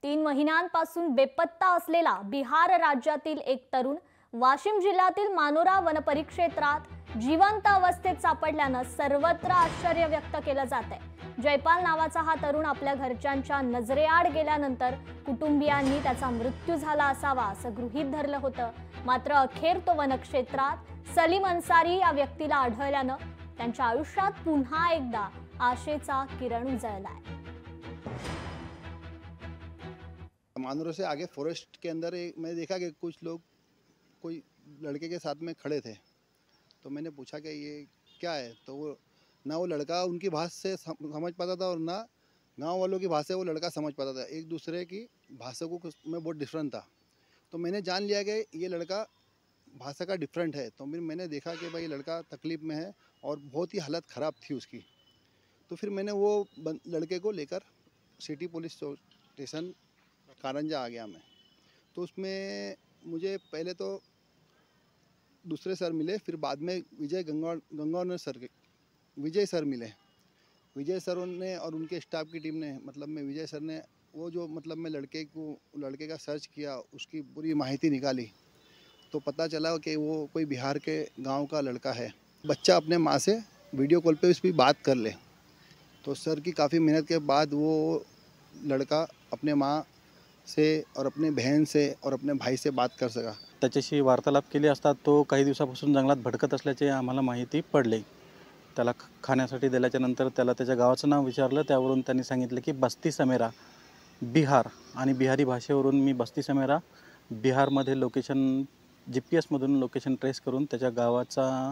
3 महिन्यांपासून बेपत्ता असलेला बिहार राज्यातील एक तरुण वाशिम जिल्ह्यातील मानोरा वनपरिक्षेत्रात जिवंत अवस्थेत सापडल्याने सर्वत्र आश्चर्य व्यक्त केलं जात आहे। जयपाल नावाचा हा तरुण आपल्या घरच्यांच्या नजरेआड गेल्यानंतर कुटुंबियांनी त्याचा मृत्यू झाला असावा असं गृहीत धरलं होतं। मात्र अखेर तो वनक्षेत्रात सलीम अन्सारी या व्यक्तीला आढळल्याने त्यांच्या आयुष्यात पुन्हा एकदा आशेचा किरण उजळलाय। मानोरा से आगे फॉरेस्ट के अंदर मैंने देखा कि कुछ लोग कोई लड़के के साथ में खड़े थे, तो मैंने पूछा कि ये क्या है। तो वो लड़का उनकी भाषा से समझ पाता था और ना गांव वालों की भाषा से वो लड़का समझ पाता था। एक दूसरे की भाषा को में बहुत डिफरेंट था, तो मैंने जान लिया कि ये लड़का भाषा का डिफरेंट है। तो फिर मैंने देखा कि भाई लड़का तकलीफ़ में है और बहुत ही हालत ख़राब थी उसकी। तो फिर मैंने वो लड़के को लेकर सिटी पुलिस स्टेशन कारंजा आ गया मैं। तो उसमें मुझे पहले तो दूसरे सर मिले, फिर बाद में विजय सर मिले। विजय सर ने और उनके स्टाफ की टीम ने में विजय सर ने वो जो में लड़के का सर्च किया, उसकी पूरी माहिती निकाली। तो पता चला कि वो कोई बिहार के गांव का लड़का है। बच्चा अपने माँ से वीडियो कॉल पे उस पर बात कर ले, तो सर की काफ़ी मेहनत के बाद वो लड़का अपने माँ से और अपने बहन से और अपने भाई से बात कर सका। त्याच्याशी वार्तालाप केली असता तो काही दिवसापासून जंगलात भटकत असल्याचे आम्हाला माहिती पडली। त्याला खाण्यासाठी दिल्याच्या नंतर त्याला त्याच्या गावाचं नाव विचारलं, त्यावरून त्यांनी सांगितलं की बस्ती समेरा बिहार, आणि बिहारी भाषेवरून मी बस्ती समेरा बिहारमध्ये लोकेशन GPS मधून लोकेशन ट्रेस करून त्याच्या गावाचा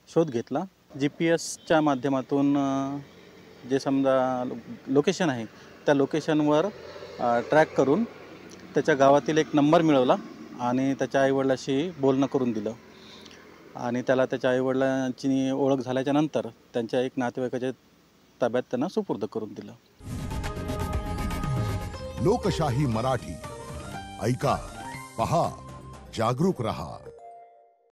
शोध घेतला। GPSच्या माध्यमातून जे समजा लोकेशन आहे त्या लोकेशनवर ट्रॅक करून त्याच्या गावातील एक नंबर मिळवला आणि त्याच्या आईवडिलांशी बोलणं करून दिलं, आणि त्याला त्याच्या आईवडिलांची ओळख झाल्याच्या नंतर त्यांच्या एक नातेवाईकाच्या ताब्यात त्यांना सुपूर्द करून दिलं। लोकशाही मराठी ऐका, पहा, जागरूक रहा।